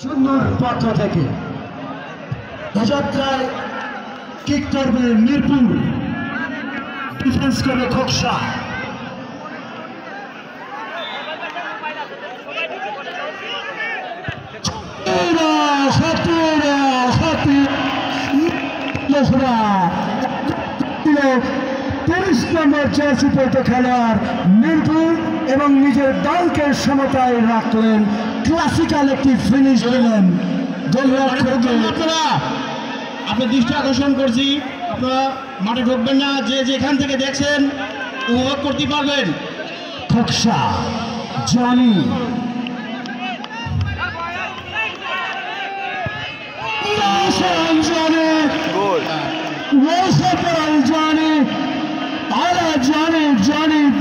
সুন্দর পক্ষ থেকে এ যাত্রায় কিক করবে মিরপুর, ডিফেন্স করবে খোকসা। নম্বর জার্সি পরে খেলোয়াড় মিরপুর এবং নিজের দলকে সমতায় রাখলেন, ক্লাসিক্যাল একটি ফিনিশ দিলেন। আপনারা আপনার দৃষ্টি আকর্ষণ করছি, আপনারা মাঠে ঢুকবেন না, যে যেখান থেকে দেখছেন উপভোগ করতে পারবেন। Khoksa Johnny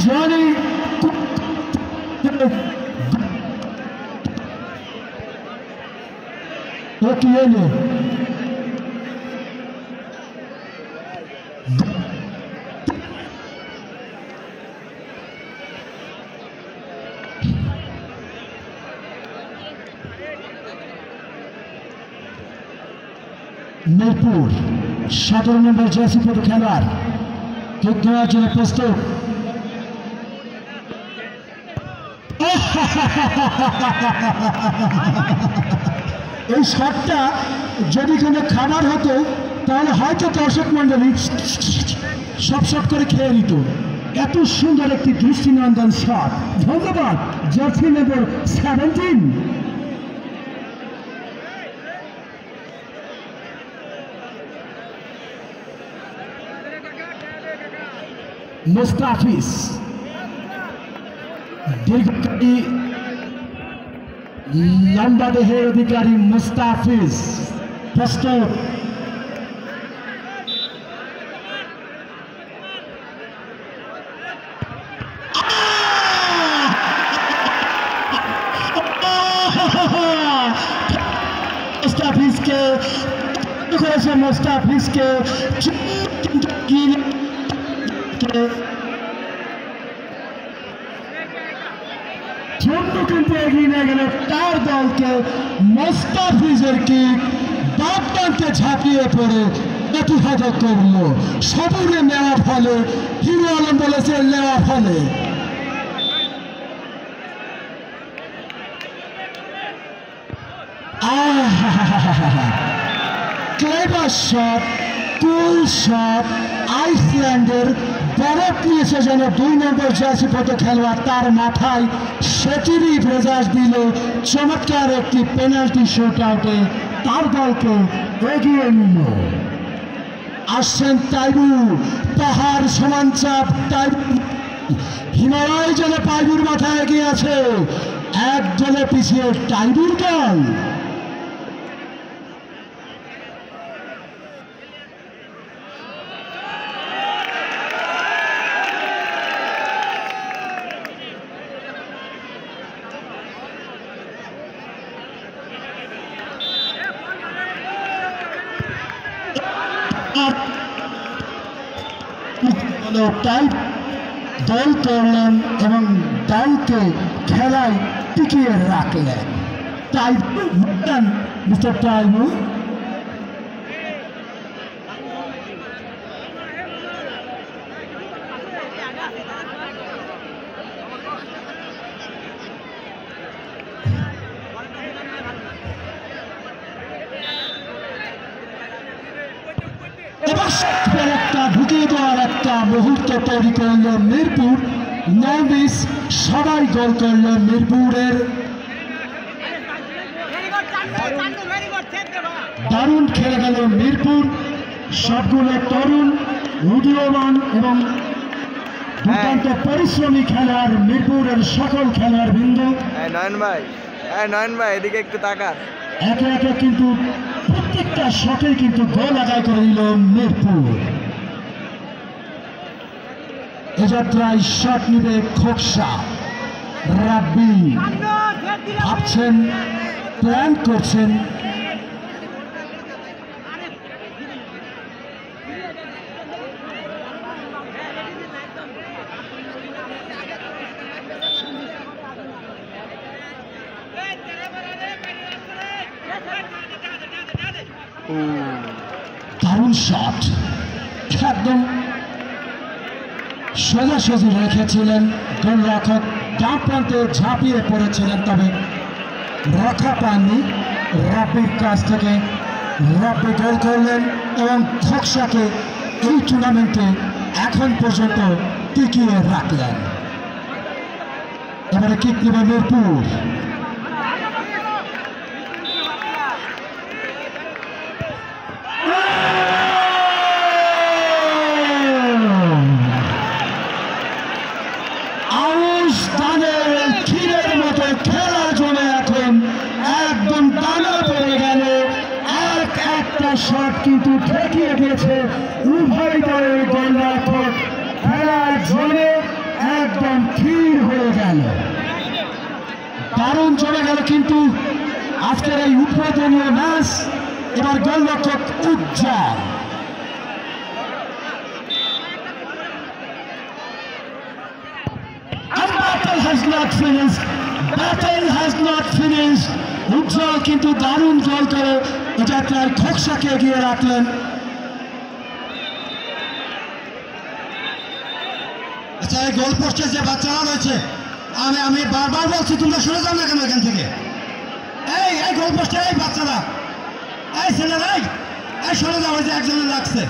Johnny Okiene Mirpur 17 নম্বর জার্সি পরে খেলোয়াড় কিক দেওয়ার জন্য প্রস্তুত। এই শটটা যদি কোনো খাবার হতো তাহলে হয়তো দর্শক মন্ডলী সব শট করে খেয়ে নিত। এত সুন্দর একটি দৃষ্টিনন্দন শট। ধন্যবাদ জার্সি নম্বর 17। মুস্তাফিজ দীর্ঘকালী লম্বা দেহের অধিকারী মুস্তাফিজ প্রস্তুত। মুস্তাফিজকে করেছে, মুস্তাফিজকে কিন্তু এগিয়ে নিয়ে গেল তার দলকে। মুস্তাফিজের কিক বাদ প্রান্তে ঝাঁপিয়ে পড়ে প্রতিহত করল। সবুরে নেওয়া ফলে হিরো আলম বলেছে নেওয়া ফলে ক্লেভার শট, কুল শট। আইসল্যান্ডের বরফ নিয়েছে যেন 2 নম্বর জার্সি পরে খেলোয়াড়, তার মাথায় সেটিরই মেজাজ দিল। চমৎকার একটি পেনাল্টি শুট আউটে তার দলকে এগিয়ে নিল। আসছেন তাইবুর, পাহাড় সমান চাপ তাইবুর, হিমালয় যেন তাইবুর মাথায় এগিয়ে আছে, এক দলে পিছিয়ে তাইবুর দল। দল করলেন এবং দলকে খেলায় টিকিয়ে রাখলেন। মিস্টার টাইবু একটা ঢুকিয়ে দেওয়ার একটা মুহূর্ত তৈরি করল মিরপুর। নবিস সবাই গোল করল মিরপুরের। দারুণ খেলে গেল মিরপুর, সবগুলো তরুণ উদীয়মান এবং দুর্দান্ত পরিশ্রমী খেলোয়াড় মিরপুরের সকল খেলোয়াড় বৃন্দ। নয়ন ভাই এদিকে একটু তাকান। একে একে কিন্তু প্রত্যেকটা শটে কিন্তু গোল আদায় করে দিল মিরপুর। এ যাত্রায় শট নিবে খোকসা। রাব্বি ভাবছেন, প্ল্যান করছেন। দারুণ শট, একদম সোজাসুজি রেখেছিলেন গোলরক্ষক, ডান প্রান্তে ঝাঁপিয়ে পড়েছিলেন, তবে রক্ষা পাননি। রাব্বির কাছ থেকে রাব্বি গোল করলেন এবং খোকসাকে এই টুর্নামেন্টে এখন পর্যন্ত টিকিয়ে রাখলেন। এবারে কিক নেবে মিরপুর। আউশ দানের ক্ষীরের মতো খেলা জমে এখন একদম দানা পড়ে গেল। একটা শট কিন্তু ঠেকিয়ে দিয়েছে উভয় দলের গোলরক্ষক, খেলা জমে একদম ক্ষীর হয়ে গেল। দারুণ জমে গেল কিন্তু আজকের এই উদ্বোধনীয় ম্যাচ। এবার গোলরক্ষক উজ্জ্বল, battle has not finished. Battle has not finished. উজ্জ্বল কিন্তু দারুণ গোল করে এটা প্রায় খোকসাকে এগিয়ে রাখলেন। আচ্ছা, এই গোল পোস্টে যে বাচ্চারা রয়েছে, আমি বারবার বলছি তোমরা সরে যাও না কেন এখান থেকে? এই গোল পোস্টে এই বাচ্চারা, এই ছেলেরা, এই সরে যাও, ওই যে একজনের লাগছে।